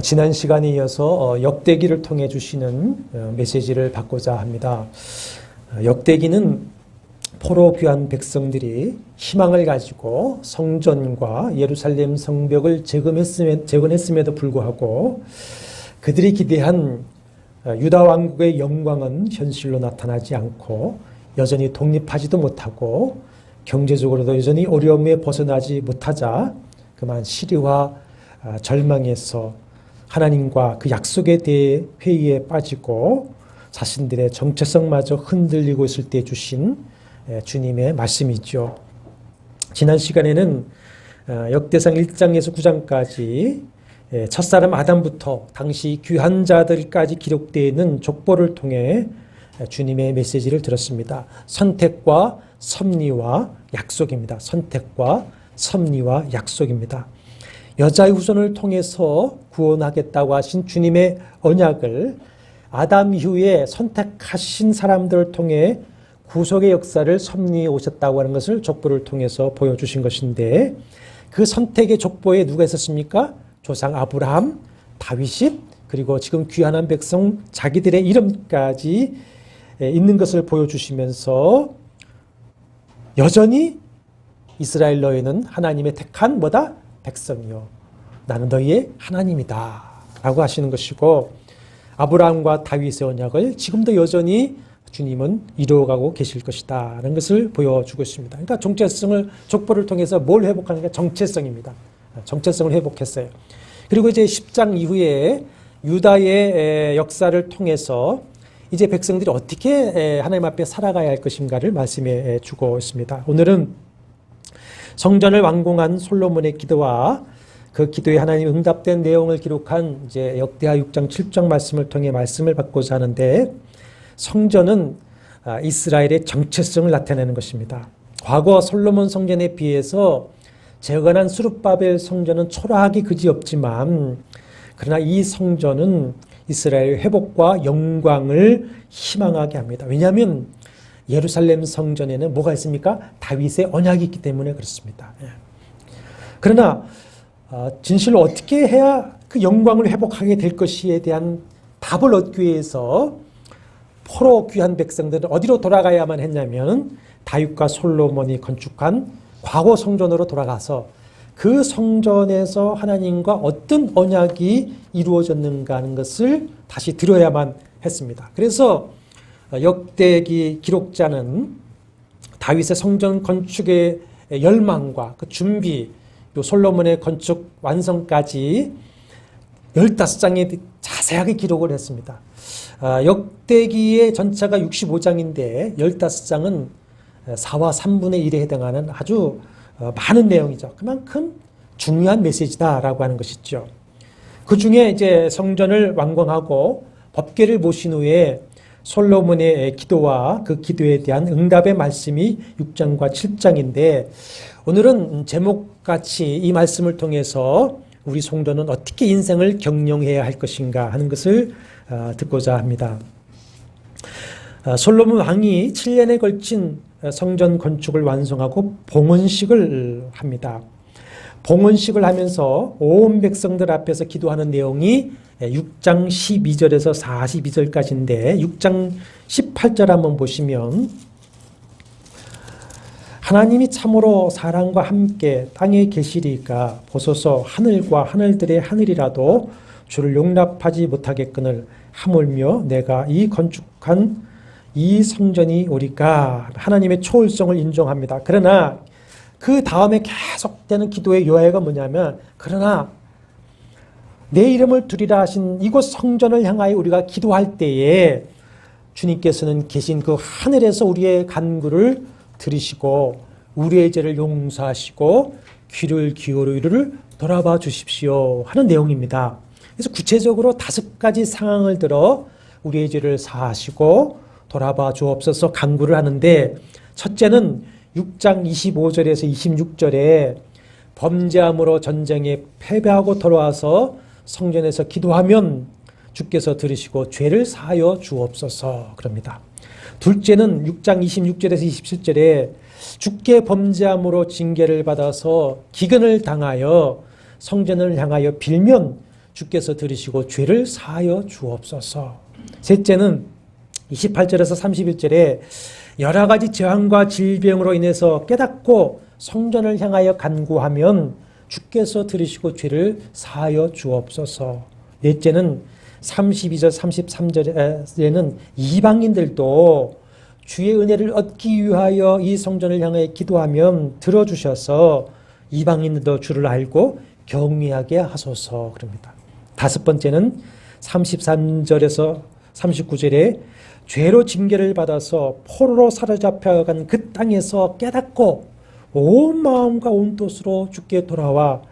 지난 시간에 이어서 역대기를 통해 주시는 메시지를 받고자 합니다. 역대기는 포로 귀한 백성들이 희망을 가지고 성전과 예루살렘 성벽을 재건했음에도 불구하고 그들이 기대한 유다 왕국의 영광은 현실로 나타나지 않고 여전히 독립하지도 못하고 경제적으로도 여전히 어려움에 벗어나지 못하자 그만 시리와 절망에서 하나님과 그 약속에 대해 회의에 빠지고 자신들의 정체성마저 흔들리고 있을 때 주신 주님의 말씀이죠. 지난 시간에는 역대상 1장에서 9장까지 첫사람 아담부터 당시 귀한 자들까지 기록되어 있는 족보를 통해 주님의 메시지를 들었습니다. 선택과 섭리와 약속입니다. 선택과 섭리와 약속입니다. 여자의 후손을 통해서 구원하겠다고 하신 주님의 언약을 아담 이후에 선택하신 사람들을 통해 구속의 역사를 섭리해 오셨다고 하는 것을 족보를 통해서 보여주신 것인데 그 선택의 족보에 누가 있었습니까? 조상 아브라함, 다윗, 그리고 지금 귀환한 백성 자기들의 이름까지 있는 것을 보여주시면서 여전히 이스라엘 너희는 하나님의 택한 뭐다? 백성이요. 나는 너희의 하나님이다. 라고 하시는 것이고 아브라함과 다윗의 언약을 지금도 여전히 주님은 이루어가고 계실 것이다. 라는 것을 보여주고 있습니다. 그러니까 정체성을 족보를 통해서 뭘 회복하는가? 정체성입니다. 정체성을 회복했어요. 그리고 이제 10장 이후에 유다의 역사를 통해서 이제 백성들이 어떻게 하나님 앞에 살아가야 할 것인가를 말씀해 주고 있습니다. 오늘은 성전을 완공한 솔로몬의 기도와 그 기도에 하나님 응답된 내용을 기록한 이제 역대하 6장 7장 말씀을 통해 말씀을 받고자 하는데 성전은 이스라엘의 정체성을 나타내는 것입니다. 과거 솔로몬 성전에 비해서 재건한 스룹바벨 성전은 초라하기 그지없지만 그러나 이 성전은 이스라엘의 회복과 영광을 희망하게 합니다. 왜냐하면 예루살렘 성전에는 뭐가 있습니까? 다윗의 언약이 있기 때문에 그렇습니다. 그러나 진실로 어떻게 해야 그 영광을 회복하게 될 것이에 대한 답을 얻기 위해서 포로 귀한 백성들은 어디로 돌아가야만 했냐면 다윗과 솔로몬이 건축한 과거 성전으로 돌아가서 그 성전에서 하나님과 어떤 언약이 이루어졌는가 하는 것을 다시 들어야만 했습니다. 그래서 역대기 기록자는 다윗의 성전 건축의 열망과 그 준비, 또 솔로몬의 건축 완성까지 15장에 자세하게 기록을 했습니다. 역대기의 전체가 65장인데 15장은 4와 3분의 1에 해당하는 아주 많은 내용이죠. 그만큼 중요한 메시지다라고 하는 것이죠. 그 중에 이제 성전을 완공하고 법궤를 모신 후에 솔로몬의 기도와 그 기도에 대한 응답의 말씀이 6장과 7장인데 오늘은 제목같이 이 말씀을 통해서 우리 성도는 어떻게 인생을 경영해야 할 것인가 하는 것을 듣고자 합니다. 솔로몬 왕이 7년에 걸친 성전 건축을 완성하고 봉헌식을 합니다. 봉헌식을 하면서 온 백성들 앞에서 기도하는 내용이 6장 12절에서 42절까지인데 6장 18절 한번 보시면 하나님이 참으로 사람과 함께 땅에 계시리까 보소서 하늘과 하늘들의 하늘이라도 주를 용납하지 못하겠거늘 하물며 내가 이 건축한 이 성전이 오리까 하나님의 초월성을 인정합니다. 그러나 그 다음에 계속되는 기도의 요약은 뭐냐면 그러나 내 이름을 두리라 하신 이곳 성전을 향하여 우리가 기도할 때에 주님께서는 계신 그 하늘에서 우리의 간구를 들으시고 우리의 죄를 용서하시고 귀를 기울여 이를 돌아봐 주십시오 하는 내용입니다. 그래서 구체적으로 5가지 상황을 들어 우리의 죄를 사하시고 돌아봐 주옵소서 간구를 하는데 첫째는 6장 25절에서 26절에 범죄함으로 전쟁에 패배하고 돌아와서 성전에서 기도하면 주께서 들으시고 죄를 사하여 주옵소서 그럽니다. 둘째는 6장 26절에서 27절에 주께 범죄함으로 징계를 받아서 기근을 당하여 성전을 향하여 빌면 주께서 들으시고 죄를 사하여 주옵소서. 셋째는 28절에서 31절에 여러 가지 재앙과 질병으로 인해서 깨닫고 성전을 향하여 간구하면 주께서 들으시고 죄를 사하여 주옵소서. 넷째는 32절 33절에는 이방인들도 주의 은혜를 얻기 위하여 이 성전을 향해 기도하면 들어주셔서 이방인들도 주를 알고 경외하게 하소서 그럽니다. 다섯 번째는 33절에서 39절에 죄로 징계를 받아서 포로로 사로잡혀간 그 땅에서 깨닫고 온 마음과 온 뜻으로 주께 돌아와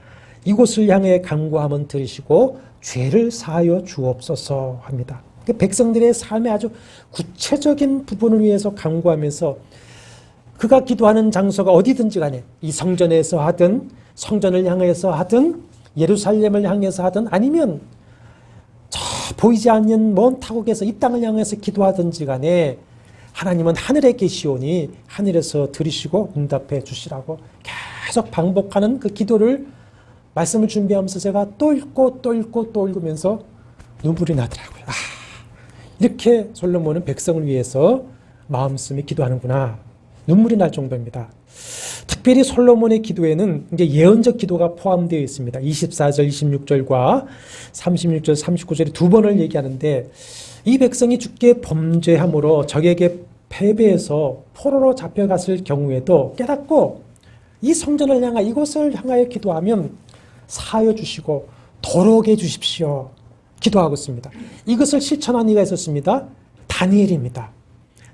이곳을 향해 간구하면 들으시고 죄를 사하여 주옵소서 합니다. 백성들의 삶의 아주 구체적인 부분을 위해서 간구하면서 그가 기도하는 장소가 어디든지 간에 이 성전에서 하든 성전을 향해서 하든 예루살렘을 향해서 하든 아니면 저 보이지 않는 먼 타국에서 이 땅을 향해서 기도하든지 간에 하나님은 하늘에 계시오니 하늘에서 들으시고 응답해 주시라고 계속 반복하는 그 기도를 말씀을 준비하면서 제가 또 읽고 또 읽고 또 읽으면서 눈물이 나더라고요. 이렇게 솔로몬은 백성을 위해서 마음씀에 기도하는구나. 눈물이 날 정도입니다. 특별히 솔로몬의 기도에는 이제 예언적 기도가 포함되어 있습니다. 24절, 26절과 36절, 39절에 두 번을 얘기하는데 이 백성이 주께 범죄함으로 적에게 패배해서 포로로 잡혀갔을 경우에도 깨닫고 이 성전을 향하 이곳을 향하여 기도하면 사하여 주시고 도록해 주십시오. 기도하고 있습니다. 이것을 실천한 이가 있었습니다. 다니엘입니다.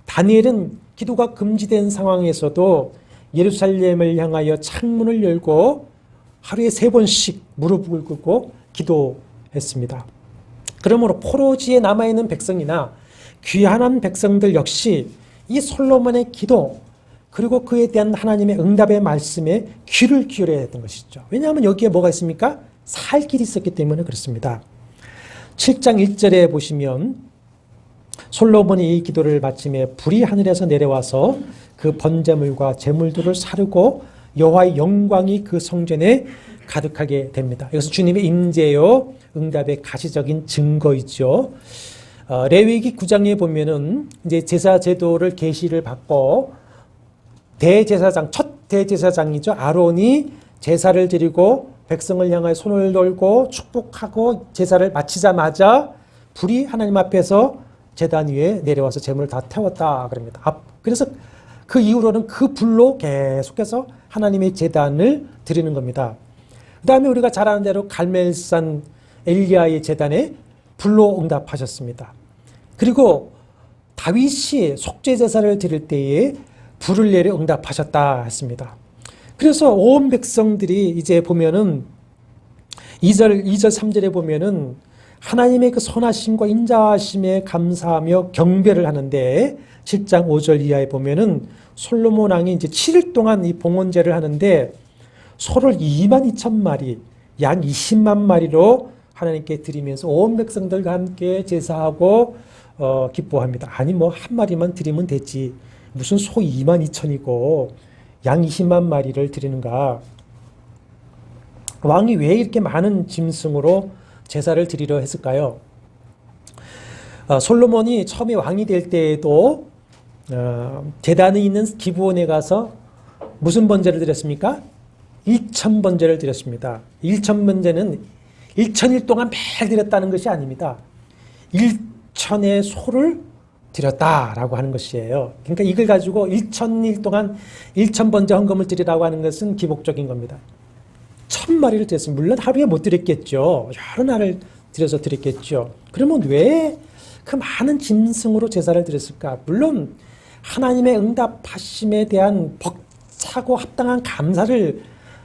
다니엘은 기도가 금지된 상황에서도 예루살렘을 향하여 창문을 열고 하루에 3번씩 무릎을 꿇고 기도했습니다. 그러므로 포로지에 남아있는 백성이나 귀환한 백성들 역시 이 솔로몬의 기도 그리고 그에 대한 하나님의 응답의 말씀에 귀를 기울여야 했던 것이죠. 왜냐하면 여기에 뭐가 있습니까? 살 길이 있었기 때문에 그렇습니다. 7장 1절에 보시면 솔로몬이 이 기도를 마침에 불이 하늘에서 내려와서 그 번제물과 제물들을 사르고 여호와의 영광이 그 성전에 가득하게 됩니다. 이것은 주님의 임재요 응답의 가시적인 증거이죠. 레위기 9장에 보면은 이제 제사 제도를 계시를 받고 대제사장 첫 대제사장이죠. 아론이 제사를 드리고 백성을 향하여 손을 돌고 축복하고 제사를 마치자마자 불이 하나님 앞에서 제단 위에 내려와서 제물을 다 태웠다 그럽니다. 그래서 그 이후로는 그 불로 계속해서 하나님의 제단을 드리는 겁니다. 그 다음에 우리가 잘 아는 대로 갈멜산 엘리야의 제단에 불로 응답하셨습니다. 그리고 다윗이 속죄제사를 드릴 때에 불을 내려 응답하셨다 했습니다. 그래서 온 백성들이 이제 보면은 2절 3절에 보면은 하나님의 그 선하심과 인자하심에 감사하며 경배를 하는데 7장 5절 이하에 보면은 솔로몬 왕이 이제 7일 동안 이 봉헌제를 하는데 소를 22,000마리, 양 20만 마리로 하나님께 드리면서 온 백성들과 함께 제사하고 기뻐합니다. 아니 뭐 한 마리만 드리면 되지. 무슨 소 22,000이고 양 20만 마리를 드리는가. 왕이 왜 이렇게 많은 짐승으로 제사를 드리려 했을까요? 솔로몬이 처음에 왕이 될 때에도 제단에 있는 기브온에 가서 무슨 번제를 드렸습니까? 1,000번제를 드렸습니다. 1,000번제는 1,000일 동안 매일 드렸다는 것이 아닙니다. 1,000의 소를 드렸다라고 하는 것이에요. 그러니까 이걸 가지고 1,000일 동안 1,000번제 헌금을 드리라고 하는 것은 기복적인 겁니다. 1,000마리를 드렸으면 물론 하루에 못 드렸겠죠. 여러 날을 드려서 드렸겠죠. 그러면 왜 그 많은 짐승으로 제사를 드렸을까? 물론 하나님의 응답하심에 대한 벅차고 합당한 감사를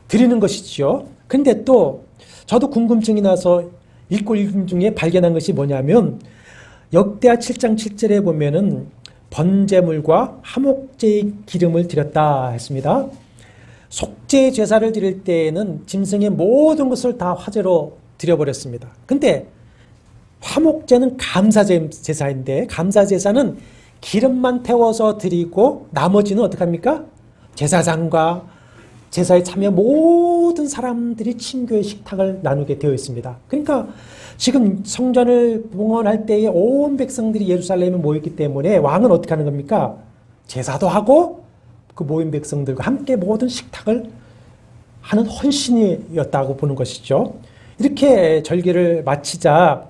드리는 것이죠. 근데 또 저도 궁금증이 나서 읽은 중에 발견한 것이 뭐냐면 역대하 7장 7절에 보면은 번제물과 화목제의 기름을 드렸다 했습니다. 속죄 제사를 드릴 때에는 짐승의 모든 것을 다 화제로 드려버렸습니다. 근데 화목제는 감사제사인데 감사제사는 기름만 태워서 드리고 나머지는 어떻게 합니까? 제사장과 제사에 참여 모든 사람들이 친교의 식탁을 나누게 되어 있습니다. 그러니까 지금 성전을 봉헌할 때에 온 백성들이 예루살렘에 모였기 때문에 왕은 어떻게 하는 겁니까? 제사도 하고 그 모인 백성들과 함께 모든 식탁을 하는 헌신이었다고 보는 것이죠. 이렇게 절기를 마치자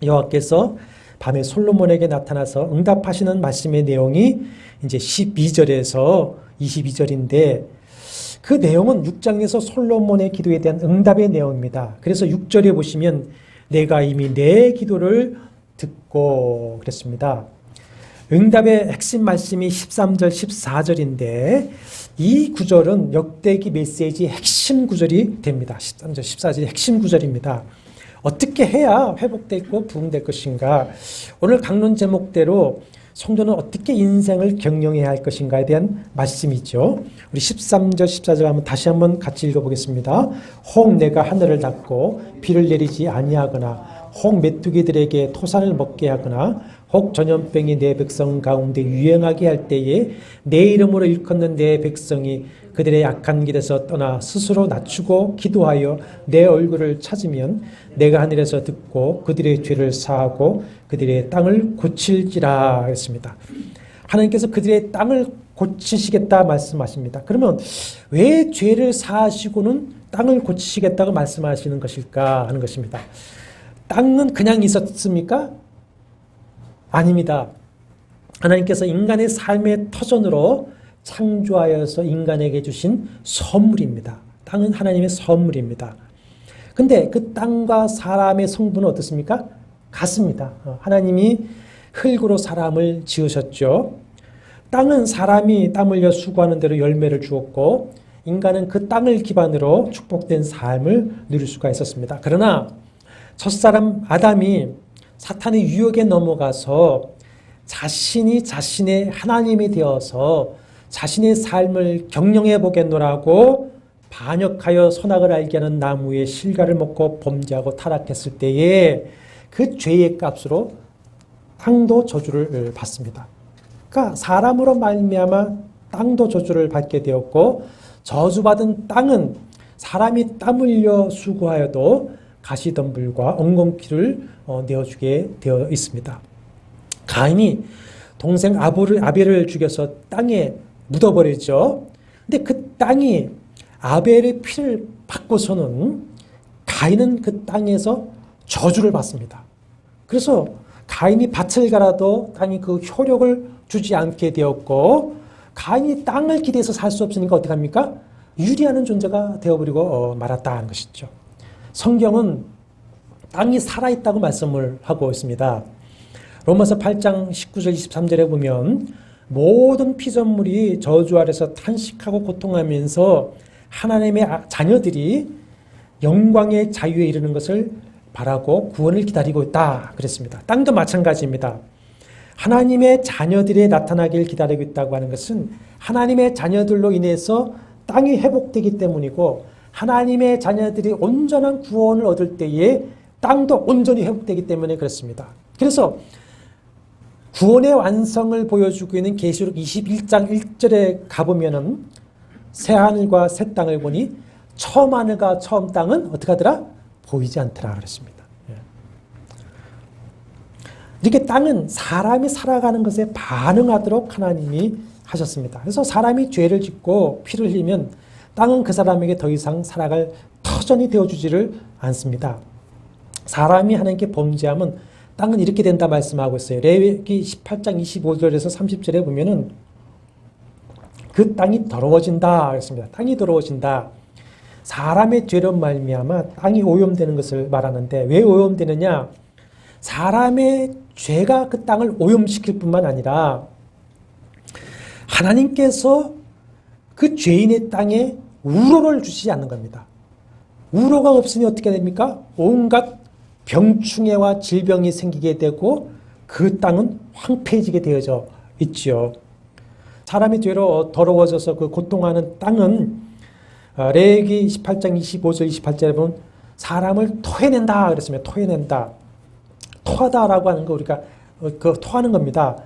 여호와께서 밤에 솔로몬에게 나타나서 응답하시는 말씀의 내용이 이제 12절에서 22절인데 그 내용은 6장에서 솔로몬의 기도에 대한 응답의 내용입니다. 그래서 6절에 보시면 내가 이미 내 기도를 듣고 그랬습니다. 응답의 핵심 말씀이 13절, 14절인데 이 구절은 역대기 메시지의 핵심 구절이 됩니다. 13절, 14절이 핵심 구절입니다. 어떻게 해야 회복되고 부흥될 것인가? 오늘 강론 제목대로 성도는 어떻게 인생을 경영해야 할 것인가에 대한 말씀이죠. 우리 13절, 14절 한번 다시 한번 같이 읽어보겠습니다. 혹 내가 하늘을 닫고 비를 내리지 아니하거나 혹 메뚜기들에게 토산을 먹게 하거나 혹 전염병이 내 백성 가운데 유행하게 할 때에 내 이름으로 일컫는 내 백성이 그들의 악한 길에서 떠나 스스로 낮추고 기도하여 내 얼굴을 찾으면 내가 하늘에서 듣고 그들의 죄를 사하고 그들의 땅을 고칠지라 했습니다. 하나님께서 그들의 땅을 고치시겠다 말씀하십니다. 그러면 왜 죄를 사하시고는 땅을 고치시겠다고 말씀하시는 것일까 하는 것입니다. 땅은 그냥 있었습니까? 아닙니다. 하나님께서 인간의 삶의 터전으로 창조하여서 인간에게 주신 선물입니다. 땅은 하나님의 선물입니다. 근데 그 땅과 사람의 성분은 어떻습니까? 같습니다. 하나님이 흙으로 사람을 지으셨죠. 땅은 사람이 땀 흘려 수고하는 대로 열매를 주었고 인간은 그 땅을 기반으로 축복된 삶을 누릴 수가 있었습니다. 그러나 첫사람 아담이 사탄의 유혹에 넘어가서 자신이 자신의 하나님이 되어서 자신의 삶을 경영해 보겠노라고 반역하여 선악을 알게 하는 나무의 실과를 먹고 범죄하고 타락했을 때에 그 죄의 값으로 땅도 저주를 받습니다. 그러니까 사람으로 말미암아 땅도 저주를 받게 되었고 저주받은 땅은 사람이 땀 흘려 수고하여도 가시덤불과 엉겅퀴를 내어주게 되어 있습니다. 가인이 동생 아벨을 죽여서 땅에 묻어버리죠. 근데 그 땅이 아벨의 피를 받고서는 가인은 그 땅에서 저주를 받습니다. 그래서 가인이 밭을 갈아도 땅이 그 효력을 주지 않게 되었고 가인이 땅을 기대해서 살 수 없으니까 어떻게 합니까? 유리하는 존재가 되어버리고 말았다는 것이죠. 성경은 땅이 살아있다고 말씀을 하고 있습니다. 로마서 8장 19절 23절에 보면 모든 피조물이 저주 아래서 탄식하고 고통하면서 하나님의 자녀들이 영광의 자유에 이르는 것을 바라고 구원을 기다리고 있다 그랬습니다. 땅도 마찬가지입니다. 하나님의 자녀들이 나타나길 기다리고 있다고 하는 것은 하나님의 자녀들로 인해서 땅이 회복되기 때문이고 하나님의 자녀들이 온전한 구원을 얻을 때에 땅도 온전히 회복되기 때문에 그렇습니다. 그래서 구원의 완성을 보여주고 있는 계시록 21장 1절에 가보면은 새 하늘과 새 땅을 보니 처음 하늘과 처음 땅은 어떻게 하더라? 보이지 않더라 그랬습니다. 이렇게 땅은 사람이 살아가는 것에 반응하도록 하나님이 하셨습니다. 그래서 사람이 죄를 짓고 피를 흘리면 땅은 그 사람에게 더 이상 살아갈 터전이 되어주지를 않습니다. 사람이 하나님께 범죄하면 땅은 이렇게 된다 말씀하고 있어요. 레위기 18장 25절에서 30절에 보면은 그 땅이 더러워진다 그랬습니다. 땅이 더러워진다. 사람의 죄로 말미암아 땅이 오염되는 것을 말하는데 왜 오염되느냐? 사람의 죄가 그 땅을 오염시킬 뿐만 아니라 하나님께서 그 죄인의 땅에 우로를 주시지 않는 겁니다. 우로가 없으니 어떻게 됩니까? 온갖 병충해와 질병이 생기게 되고 그 땅은 황폐해지게 되어져 있지요. 사람이 죄로 더러워져서 그 고통하는 땅은 레위기 18장 25절 28절에 보면 사람을 토해낸다 그랬습니다. 토해낸다. 토하다라고 하는 거 우리가 그 토하는 겁니다.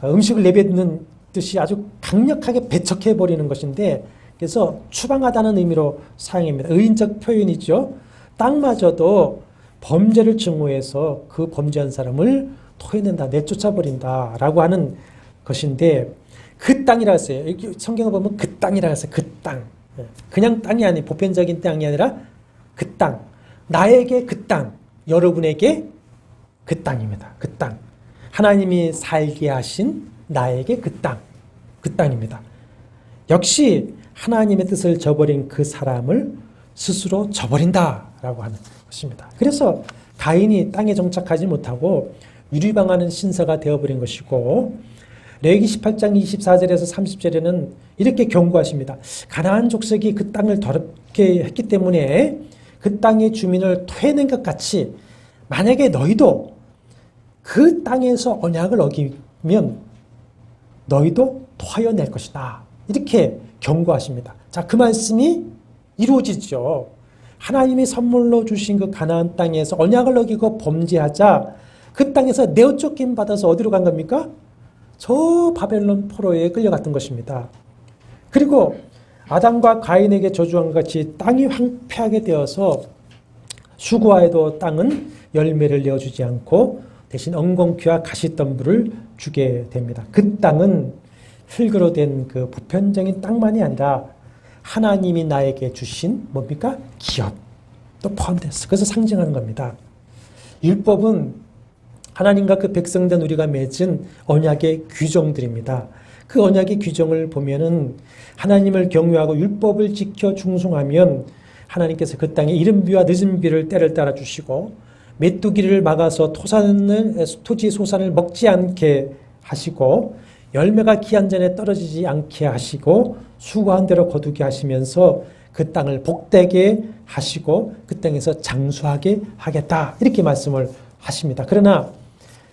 음식을 내뱉는 듯이 아주 강력하게 배척해 버리는 것인데 그래서 추방하다는 의미로 사용합니다. 의인적 표현이죠. 땅마저도 범죄를 증오해서 그 범죄한 사람을 토해낸다, 내쫓아버린다 라고 하는 것인데, 그 땅이라고 했어요. 성경을 보면 그 땅이라고 했어요. 그 땅. 그냥 땅이 아니에요. 보편적인 땅이 아니라 그 땅. 나에게 그 땅, 여러분에게 그 땅입니다. 그 땅. 하나님이 살게 하신 나에게 그 땅. 그 땅입니다. 역시 하나님의 뜻을 저버린 그 사람을 스스로 저버린다라고 하는 것입니다. 그래서 가인이 땅에 정착하지 못하고 유리방하는 신사가 되어버린 것이고, 레위기 18장 24절에서 30절에는 이렇게 경고하십니다. 가나안 족속이 그 땅을 더럽게 했기 때문에 그 땅의 주민을 토해낸 것 같이 만약에 너희도 그 땅에서 언약을 어기면 너희도 토하여낼 것이다. 이렇게 경고하십니다. 자, 그 말씀이 이루어지죠. 하나님이 선물로 주신 그 가나안 땅에서 언약을 어기고 범죄하자 그 땅에서 내어쫓김 받아서 어디로 간 겁니까? 저 바벨론 포로에 끌려갔던 것입니다. 그리고 아담과 가인에게 저주한 것 같이 땅이 황폐하게 되어서 수고하여도 땅은 열매를 내어주지 않고 대신 엉겅퀴와 가시덤불을 주게 됩니다. 그 땅은 흙으로 된 그 보편적인 땅만이 아니라 하나님이 나에게 주신 뭡니까? 기업도 포함됐어. 그래서 상징하는 겁니다. 율법은 하나님과 그 백성된 우리가 맺은 언약의 규정들입니다. 그 언약의 규정을 보면은 하나님을 경외하고 율법을 지켜 충성하면 하나님께서 그 땅에 이른 비와 늦은 비를 때를 따라 주시고 메뚜기를 막아서 토지 소산을 먹지 않게 하시고 열매가 기한 전에 떨어지지 않게 하시고 수고한 대로 거두게 하시면서 그 땅을 복되게 하시고 그 땅에서 장수하게 하겠다. 이렇게 말씀을 하십니다. 그러나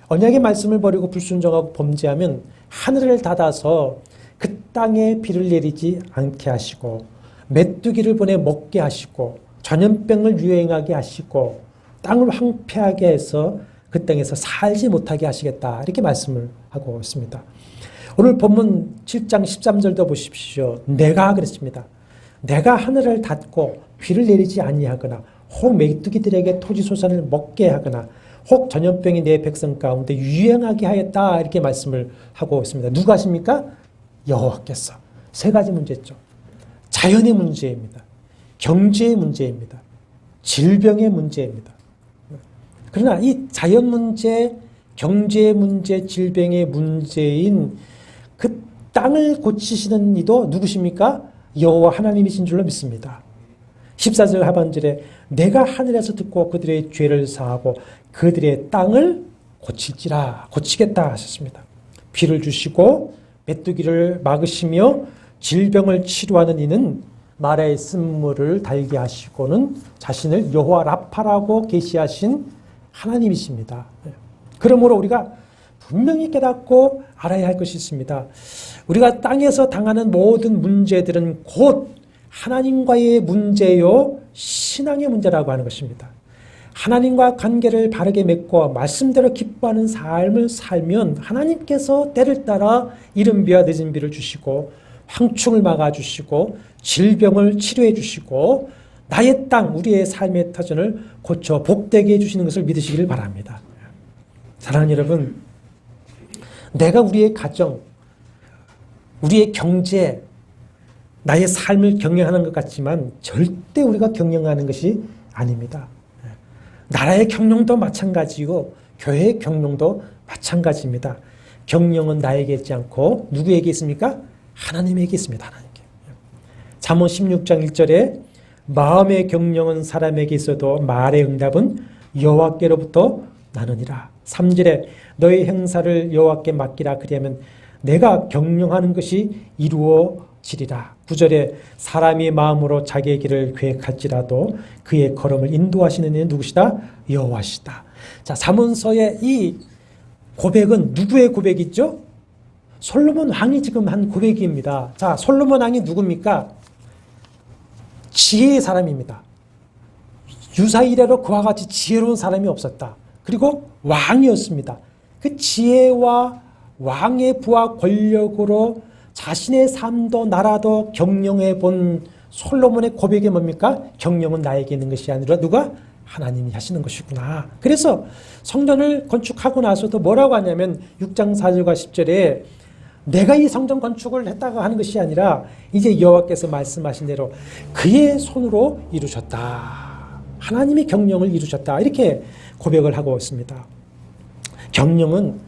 언약의 말씀을 버리고 불순종하고 범죄하면 하늘을 닫아서 그 땅에 비를 내리지 않게 하시고 메뚜기를 보내 먹게 하시고 전염병을 유행하게 하시고 땅을 황폐하게 해서 그 땅에서 살지 못하게 하시겠다. 이렇게 말씀을 하고 있습니다. 오늘 본문 7장 13절도 보십시오. 내가 그랬습니다. 내가 하늘을 닫고 비를 내리지 아니하거나 혹 메뚜기들에게 토지 소산을 먹게 하거나 혹 전염병이 내 백성 가운데 유행하게 하였다. 이렇게 말씀을 하고 있습니다. 누가 하십니까? 여호와께서. 세 가지 문제죠. 자연의 문제입니다. 경제의 문제입니다. 질병의 문제입니다. 그러나 이 자연 문제, 경제의 문제, 질병의 문제인 그 땅을 고치시는 이도 누구십니까? 여호와 하나님이신 줄로 믿습니다. 14절 하반절에 내가 하늘에서 듣고 그들의 죄를 사하고 그들의 땅을 고칠지라, 고치겠다 하셨습니다. 비를 주시고 메뚜기를 막으시며 질병을 치료하는 이는 말의 쓴물을 달게 하시고는 자신을 여호와 라파라고 계시하신 하나님이십니다. 그러므로 우리가 분명히 깨닫고 알아야 할 것이 있습니다. 우리가 땅에서 당하는 모든 문제들은 곧 하나님과의 문제요, 신앙의 문제라고 하는 것입니다. 하나님과 관계를 바르게 맺고 말씀대로 기뻐하는 삶을 살면 하나님께서 때를 따라 이른 비와 늦은 비를 주시고 황충을 막아주시고 질병을 치료해 주시고 나의 땅, 우리의 삶의 터전을 고쳐 복되게 해주시는 것을 믿으시기를 바랍니다. 사랑하는 여러분, 내가 우리의 가정, 우리의 경제, 나의 삶을 경영하는 것 같지만 절대 우리가 경영하는 것이 아닙니다. 나라의 경영도 마찬가지고 교회의 경영도 마찬가지입니다. 경영은 나에게 있지 않고 누구에게 있습니까? 하나님에게 있습니다. 하나님께. 잠언 16장 1절에 마음의 경영은 사람에게 있어도 말의 응답은 여호와께로부터 나느니라. 3절에 너의 행사를 여호와께 맡기라. 그리하면 내가 경영하는 것이 이루어지리라. 9절에 사람이 마음으로 자기의 길을 계획할지라도 그의 걸음을 인도하시는 이는 누구시다? 여호와시다. 자, 잠언서의 이 고백은 누구의 고백이죠? 솔로몬 왕이 지금 한 고백입니다. 자, 솔로몬 왕이 누굽니까? 지혜의 사람입니다. 유사 이래로 그와 같이 지혜로운 사람이 없었다. 그리고 왕이었습니다. 그 지혜와 왕의 부와 권력으로 자신의 삶도 나라도 경영해 본 솔로몬의 고백이 뭡니까? 경영은 나에게 있는 것이 아니라 누가? 하나님이 하시는 것이구나. 그래서 성전을 건축하고 나서도 뭐라고 하냐면 6장 4절과 10절에 내가 이 성전 건축을 했다고 하는 것이 아니라 이제 여호와께서 말씀하신 대로 그의 손으로 이루셨다. 하나님이 경영을 이루셨다. 이렇게 고백을 하고 있습니다. 경영은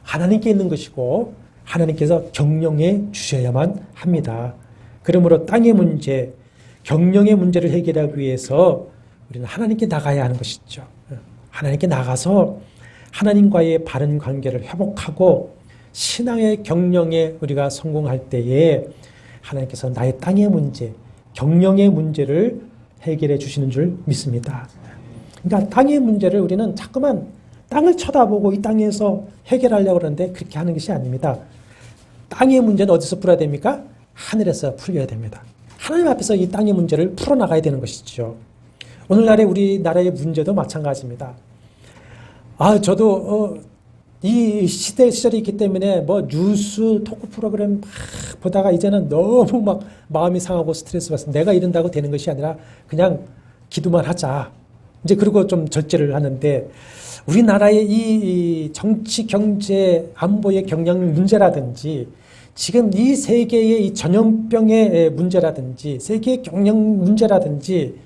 하나님께 있는 것이고 하나님께서 경영해 주셔야만 합니다. 그러므로 땅의 문제, 경영의 문제를 해결하기 위해서 우리는 하나님께 나가야 하는 것이죠. 하나님께 나가서 하나님과의 바른 관계를 회복하고 신앙의 경영에 우리가 성공할 때에 하나님께서 나의 땅의 문제, 경영의 문제를 해결해 주시는 줄 믿습니다. 그러니까 땅의 문제를 우리는 자꾸만 땅을 쳐다보고 이 땅에서 해결하려고 하는데 그렇게 하는 것이 아닙니다. 땅의 문제는 어디서 풀어야 됩니까? 하늘에서 풀려야 됩니다. 하나님 앞에서 이 땅의 문제를 풀어나가야 되는 것이죠. 오늘날의 우리나라의 문제도 마찬가지입니다. 저도 이 시절이 있기 때문에 뭐 뉴스 토크 프로그램 막 보다가 이제는 너무 막 마음이 상하고 스트레스 받습니다. 내가 이런다고 되는 것이 아니라 그냥 기도만 하자. 이제 그리고 좀 절제를 하는데 우리나라의 이 정치, 경제, 안보의 경영 문제라든지 지금 이 세계의 이 전염병의 문제라든지 세계의 경영 문제라든지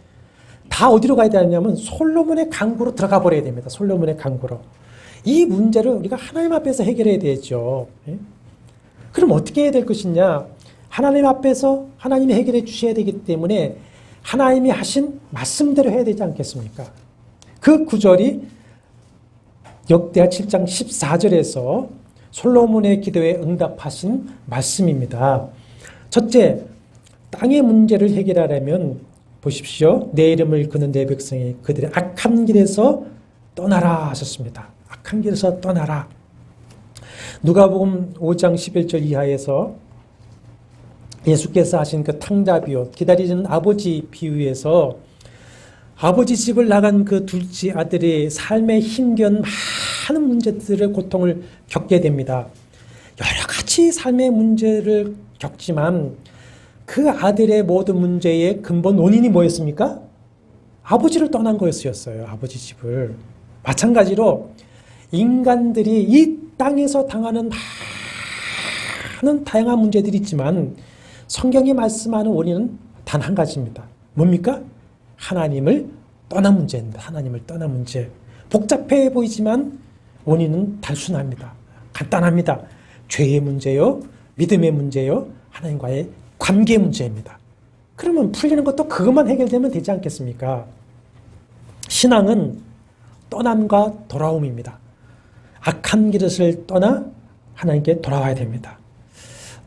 다 어디로 가야 되냐면 솔로몬의 강구로 들어가 버려야 됩니다. 솔로몬의 강구로. 이 문제를 우리가 하나님 앞에서 해결해야 되죠. 그럼 어떻게 해야 될 것이냐? 하나님 앞에서 하나님이 해결해 주셔야 되기 때문에 하나님이 하신 말씀대로 해야 되지 않겠습니까? 그 구절이 역대하 7장 14절에서 솔로몬의 기도에 응답하신 말씀입니다. 첫째, 땅의 문제를 해결하려면 보십시오. 내 이름을 거는 내 백성이 그들의 악한 길에서 떠나라 하셨습니다. 악한 길에서 떠나라. 누가복음 5장 11절 이하에서 예수께서 하신 그 탕자 비유, 기다리는 아버지 비유에서 아버지 집을 나간 그 둘째 아들이 삶에 힘겨운 많은 문제들의 고통을 겪게 됩니다. 여러 가지 삶의 문제를 겪지만 그 아들의 모든 문제의 근본 원인이 뭐였습니까? 아버지를 떠난 거였어요. 아버지 집을. 마찬가지로 인간들이 이 땅에서 당하는 많은 다양한 문제들이 있지만 성경이 말씀하는 원인은 단 한 가지입니다. 뭡니까? 하나님을 떠난 문제입니다. 하나님을 떠난 문제. 복잡해 보이지만 원인은 단순합니다. 간단합니다. 죄의 문제요, 믿음의 문제요, 하나님과의 관계 문제입니다. 그러면 풀리는 것도 그것만 해결되면 되지 않겠습니까? 신앙은 떠남과 돌아옴입니다. 악한 길을 떠나 하나님께 돌아와야 됩니다.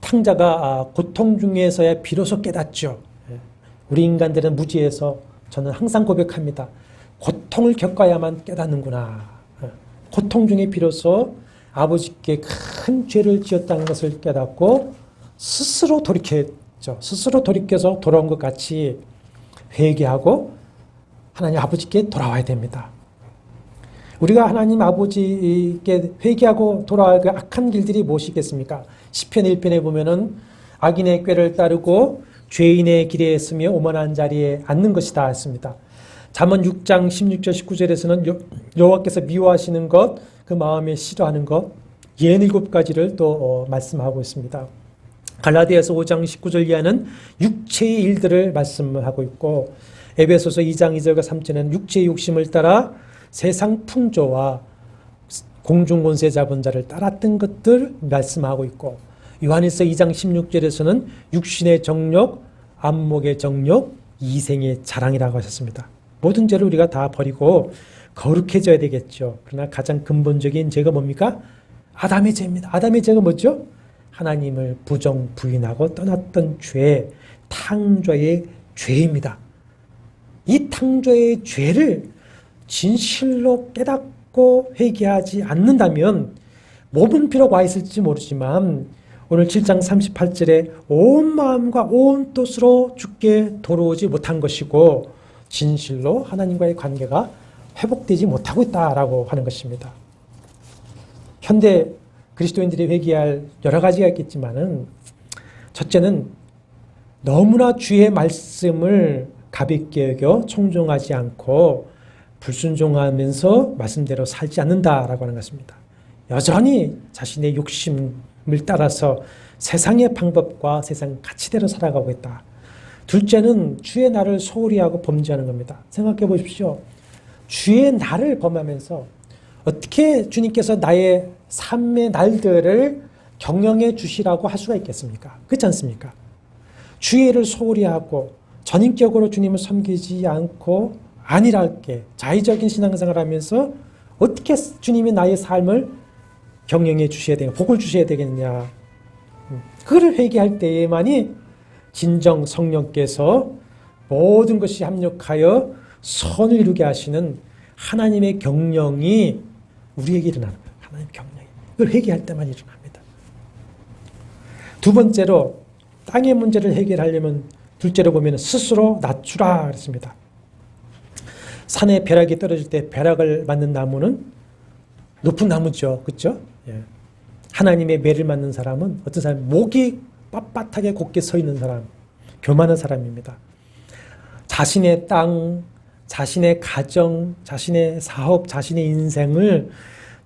탕자가 고통 중에서야 비로소 깨닫죠. 우리 인간들은 무지해서 저는 항상 고백합니다. 고통을 겪어야만 깨닫는구나. 고통 중에 비로소 아버지께 큰 죄를 지었다는 것을 깨닫고 스스로 돌이켰죠. 스스로 돌이켜서 돌아온 것 같이 회개하고 하나님 아버지께 돌아와야 됩니다. 우리가 하나님 아버지께 회개하고 돌아갈 그 악한 길들이 무엇이겠습니까? 시편 1편에 보면은 악인의 꾀를 따르고 죄인의 길에 서며 오만한 자리에 앉는 것이다 했습니다. 잠언 6장 16절 19절에서는 여호와께서 미워하시는 것, 그 마음에 싫어하는 것, 67가지를 또 말씀하고 있습니다. 갈라디아서 5장 19절 이하는 육체의 일들을 말씀하고 있고 에베소서 2장 2절과 3절에는 육체의 욕심을 따라 세상 풍조와 공중권세 잡은 자를 따랐던 것들 말씀하고 있고 요한일서 2장 16절에서는 육신의 정욕, 안목의 정욕, 이생의 자랑이라고 하셨습니다. 모든 죄를 우리가 다 버리고 거룩해져야 되겠죠. 그러나 가장 근본적인 죄가 뭡니까? 아담의 죄입니다. 아담의 죄가 뭐죠? 하나님을 부정 부인하고 떠났던 죄, 탕죄의 죄입니다. 이 탕죄의 죄를 진실로 깨닫고 회개하지 않는다면 몸은 비록 와 있을지 모르지만 오늘 7장 38절에 온 마음과 온 뜻으로 주께 돌아오지 못한 것이고 진실로 하나님과의 관계가 회복되지 못하고 있다라고 하는 것입니다. 현대 그리스도인들이 회개할 여러 가지가 있겠지만은 첫째는 너무나 주의 말씀을 가볍게 여겨 청종하지 않고 불순종하면서 말씀대로 살지 않는다라고 하는 것입니다. 여전히 자신의 욕심을 따라서 세상의 방법과 세상 가치대로 살아가고 있다. 둘째는 주의 날을 소홀히 하고 범죄하는 겁니다. 생각해 보십시오. 주의 날을 범하면서 어떻게 주님께서 나의 삶의 날들을 경영해 주시라고 할 수가 있겠습니까? 그렇지 않습니까? 주의 일을 소홀히 하고 전인격으로 주님을 섬기지 않고 안일하게 자의적인 신앙생활을 하면서 어떻게 주님이 나의 삶을 경영해 주셔야 되냐, 복을 주셔야 되겠냐. 그거를 회개할 때에만이 진정 성령께서 모든 것이 합력하여 선을 이루게 하시는 하나님의 경영이 우리에게 일어나는 거예요. 하나님의 경영이. 그걸 회개할 때만 일어납니다. 두 번째로 땅의 문제를 해결하려면 둘째로 보면 스스로 낮추라 그랬습니다. 산에 벼락이 떨어질 때 벼락을 맞는 나무는 높은 나무죠. 그렇죠? 예. 하나님의 매를 맞는 사람은 어떤 사람? 목이 빳빳하게 곧게 서 있는 사람, 교만한 사람입니다. 자신의 땅, 자신의 가정, 자신의 사업, 자신의 인생을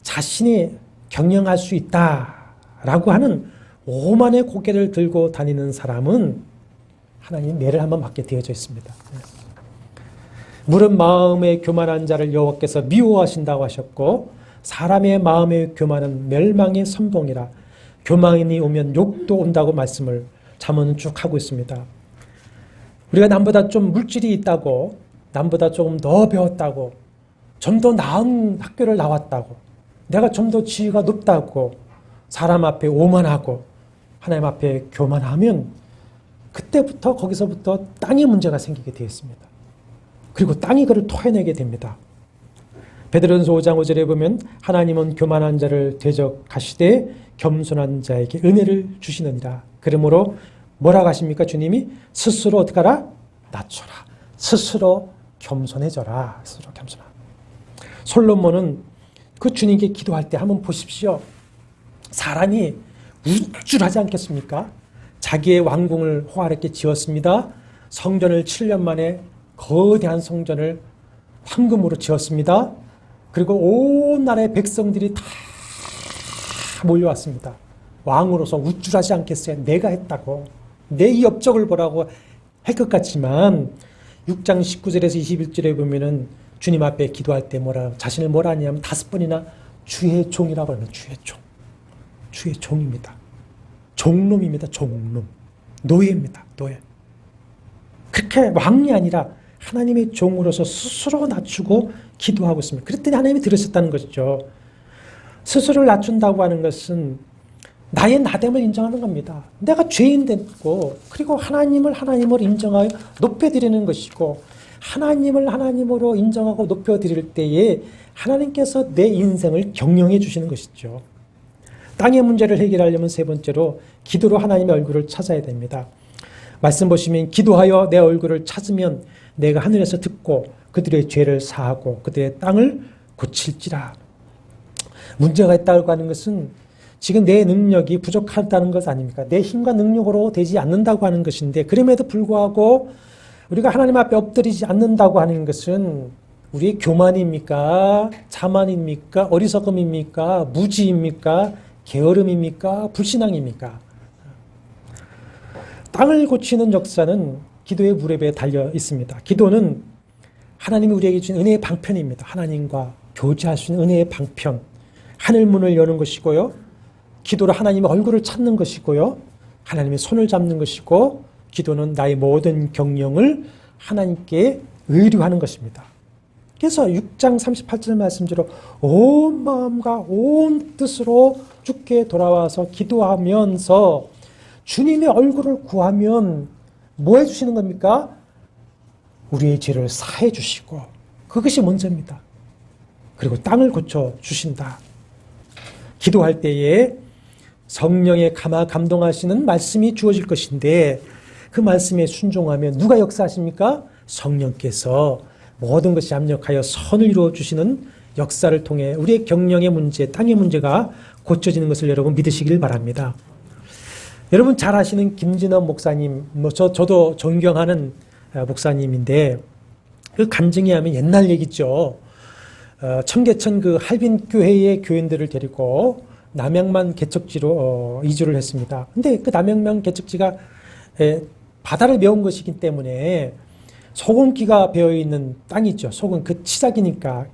자신이 경영할 수 있다라고 하는 오만의 고개를 들고 다니는 사람은 하나님 매를 한번 맞게 되어져 있습니다. 물은 마음의 교만한 자를 여호와께서 미워하신다고 하셨고 사람의 마음의 교만은 멸망의 선봉이라 교만이 오면 욕도 온다고 말씀을 잠언은 쭉 하고 있습니다. 우리가 남보다 좀 물질이 있다고, 남보다 조금 더 배웠다고, 좀 더 나은 학교를 나왔다고, 내가 좀 더 지위가 높다고 사람 앞에 오만하고 하나님 앞에 교만하면 그때부터 거기서부터 땅의 문제가 생기게 되어 있습니다. 그리고 땅이 그를 토해내게 됩니다. 베드로전서 5장 5절에 보면 하나님은 교만한 자를 대적하시되 겸손한 자에게 은혜를 주시느니라. 그러므로 뭐라고 하십니까? 주님이 스스로 어떻게 하라? 낮춰라. 스스로 겸손해져라. 스스로 겸손하라. 솔로몬은 그 주님께 기도할 때 한번 보십시오. 사람이 우쭐하지 않겠습니까? 자기의 왕궁을 호화롭게 지었습니다. 성전을 7년 만에 거대한 성전을 황금으로 지었습니다. 그리고 온 나라의 백성들이 다 몰려왔습니다. 왕으로서 우쭐하지 않겠어요? 내가 했다고. 내 이 업적을 보라고 할 것 같지만 6장 19절에서 21절에 보면은 주님 앞에 기도할 때 자신을 뭐라 하냐면 5번이나 주의 종이라고 하는 주의 종. 주의 종입니다. 종놈입니다. 종놈. 노예입니다. 노예. 그렇게 왕이 아니라 하나님의 종으로서 스스로 낮추고 기도하고 있습니다. 그랬더니 하나님이 들으셨다는 것이죠. 스스로를 낮춘다고 하는 것은 나의 나됨을 인정하는 겁니다. 내가 죄인 됐고 그리고 하나님을 하나님으로 인정하여 높여드리는 것이고 하나님을 하나님으로 인정하고 높여드릴 때에 하나님께서 내 인생을 경영해 주시는 것이죠. 땅의 문제를 해결하려면 세 번째로 기도로 하나님의 얼굴을 찾아야 됩니다. 말씀 보시면 기도하여 내 얼굴을 찾으면 내가 하늘에서 듣고 그들의 죄를 사하고 그들의 땅을 고칠지라. 문제가 있다고 하는 것은 지금 내 능력이 부족하다는 것 아닙니까? 내 힘과 능력으로 되지 않는다고 하는 것인데 그럼에도 불구하고 우리가 하나님 앞에 엎드리지 않는다고 하는 것은 우리의 교만입니까? 자만입니까? 어리석음입니까? 무지입니까? 게으름입니까? 불신앙입니까? 땅을 고치는 역사는 기도의 무릎에 달려 있습니다. 기도는 하나님이 우리에게 주신 은혜의 방편입니다. 하나님과 교제할 수 있는 은혜의 방편. 하늘 문을 여는 것이고요. 기도로 하나님의 얼굴을 찾는 것이고요. 하나님의 손을 잡는 것이고 기도는 나의 모든 경영을 하나님께 의뢰하는 것입니다. 그래서 6장 38절 말씀대로 온 마음과 온 뜻으로 주께 돌아와서 기도하면서 주님의 얼굴을 구하면 뭐 해주시는 겁니까? 우리의 죄를 사해 주시고 그것이 먼저입니다. 그리고 땅을 고쳐 주신다. 기도할 때에 성령의 감동하시는 말씀이 주어질 것인데 그 말씀에 순종하면 누가 역사하십니까? 성령께서 모든 것이 합력하여 선을 이루어 주시는 역사를 통해 우리의 경영의 문제, 땅의 문제가 고쳐지는 것을 여러분 믿으시길 바랍니다. 여러분 잘 아시는 김진원 목사님, 저도 존경하는 목사님인데, 그 간증에 하면 옛날 얘기죠. 청계천 그 할빈교회의 교인들을 데리고 남양만 개척지로 이주를 했습니다. 근데 그 남양만 개척지가 바다를 메운 것이기 때문에 소금기가 배어있는 땅이죠. 소금 그 치작이니까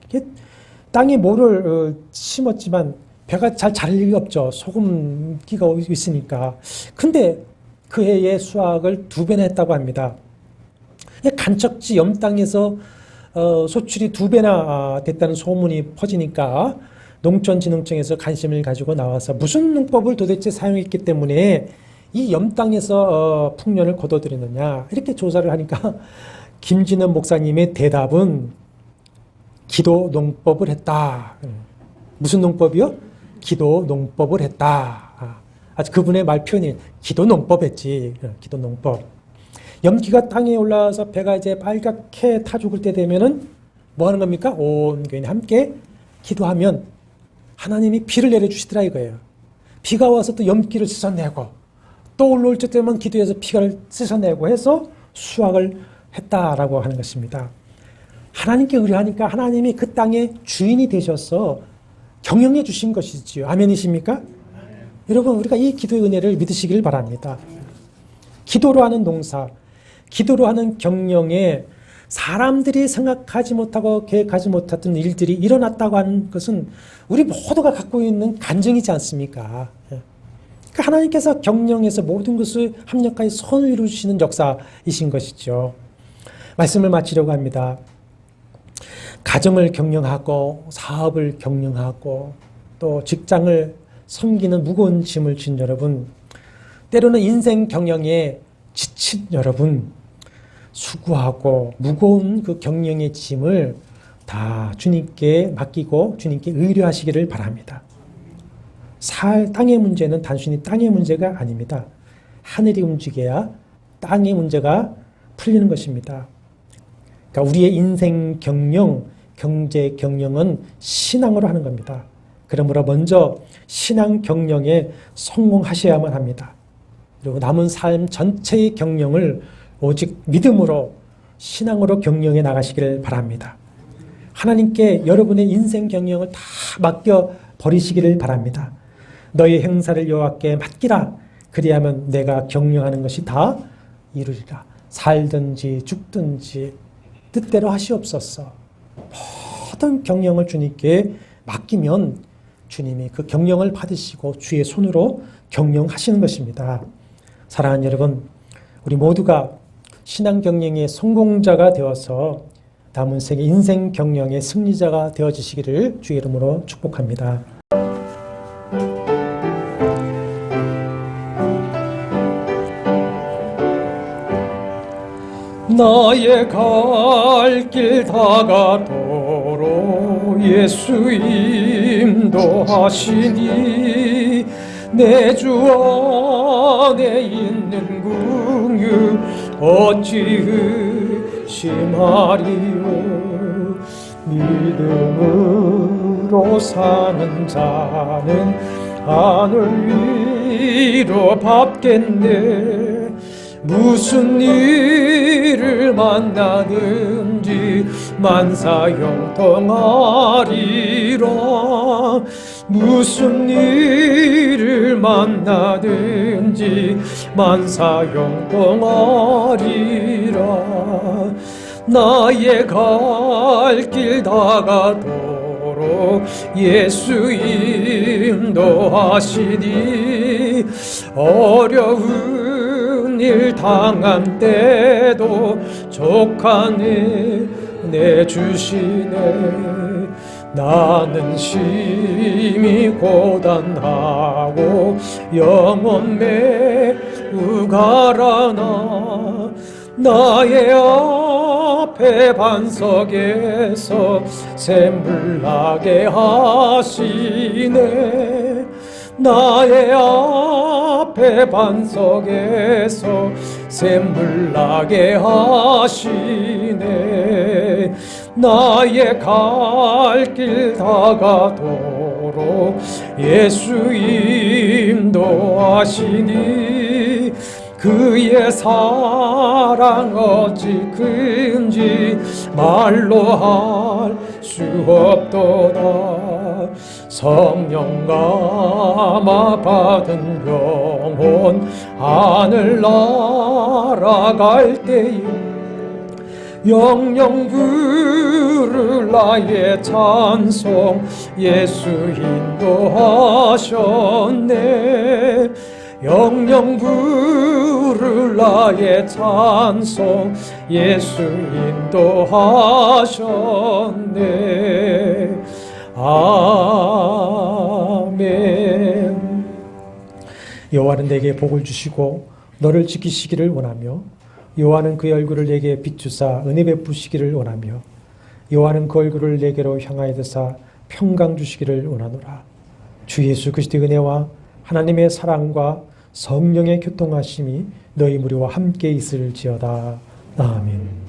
땅에 모를 심었지만 배가 잘 자랄 일이 없죠. 소금기가 있으니까. 근데 그 해에 수확을 2배나 했다고 합니다. 간척지 염 땅에서 소출이 2배나 됐다는 소문이 퍼지니까 농촌진흥청에서 관심을 가지고 나와서 무슨 농법을 도대체 사용했기 때문에 이 염 땅에서 풍년을 거둬들였느냐 이렇게 조사를 하니까 김진원 목사님의 대답은 기도 농법을 했다. 무슨 농법이요? 기도 농법을 했다. 아주 그분의 말 표현이 기도 농법 했지. 기도 농법. 염기가 땅에 올라와서 배가 이제 빨갛게 타 죽을 때 되면은 뭐 하는 겁니까? 온 교인이 함께 기도하면 하나님이 비를 내려주시더라 이거예요. 비가 와서 또 염기를 씻어내고 또 올라올 때 되면 기도해서 비를 씻어내고 해서 수확을 했다라고 하는 것입니다. 하나님께 의뢰하니까 하나님이 그 땅의 주인이 되셔서 경영해 주신 것이지요. 아멘이십니까? 여러분 우리가 이 기도의 은혜를 믿으시길 바랍니다. 기도로 하는 농사, 기도로 하는 경영에 사람들이 생각하지 못하고 계획하지 못했던 일들이 일어났다고 하는 것은 우리 모두가 갖고 있는 간증이지 않습니까? 그러니까 하나님께서 경영에서 모든 것을 합력하여 선을 이루시는 역사이신 것이죠. 말씀을 마치려고 합니다. 가정을 경영하고 사업을 경영하고 또 직장을 섬기는 무거운 짐을 진 여러분, 때로는 인생 경영에 지친 여러분, 수고하고 무거운 그 경영의 짐을 다 주님께 맡기고 주님께 의뢰하시기를 바랍니다. 땅의 문제는 단순히 땅의 문제가 아닙니다. 하늘이 움직여야 땅의 문제가 풀리는 것입니다. 그러니까 우리의 인생 경영, 경제 경영은 신앙으로 하는 겁니다. 그러므로 먼저 신앙 경영에 성공하셔야만 합니다. 그리고 남은 삶 전체의 경영을 오직 믿음으로 신앙으로 경영해 나가시기를 바랍니다. 하나님께 여러분의 인생 경영을 다 맡겨 버리시기를 바랍니다. 너의 행사를 여호와께 맡기라. 그리하면 내가 경영하는 것이 다 이루리라. 살든지 죽든지 뜻대로 하시옵소서. 모든 경영을 주님께 맡기면 주님이 그 경영을 받으시고 주의 손으로 경영하시는 것입니다. 사랑하는 여러분, 우리 모두가 신앙 경영의 성공자가 되어서 남은 세계 인생 경영의 승리자가 되어지시기를 주의 이름으로 축복합니다. 나의 갈 길 다가도록 예수 인도하시니 내 주 안에 있는 긍휼 어찌 의심하리요. 믿음으로 사는 자는 하늘 위로 받겠네. 무슨 일을 만나든지 만사형통하리라. 무슨 일을 만나든지 만사형통하리라. 나의 갈 길 다가도록 예수 인도하시니 어려운 일 당한 때도 족한 일 내주시네. 나는 심히 고단하고 영혼 매우 가라나. 나의 앞에 반석에서 샘물 나게 하시네. 나의 앞에 반석에서 샘물 나게 하시네. 나의 갈 길 다가도록 예수 인도하시니 그의 사랑 어찌 큰지 말로 할 수 없도다. 성령 감화 받은 영혼 하늘 날아갈 때에 영영 부를 나의 찬송 예수 인도하셨네. 영영 부를 나의 찬송 예수 인도하셨네. 아멘. 여호와는 내게 복을 주시고 너를 지키시기를 원하며 여호와는 그의 얼굴을 내게 비추사 은혜 베푸시기를 원하며 여호와는 그 얼굴을 내게로 향하여 드사 평강 주시기를 원하노라. 주 예수 그리스도의 은혜와 하나님의 사랑과 성령의 교통하심이 너희 무리와 함께 있을지어다. 아멘.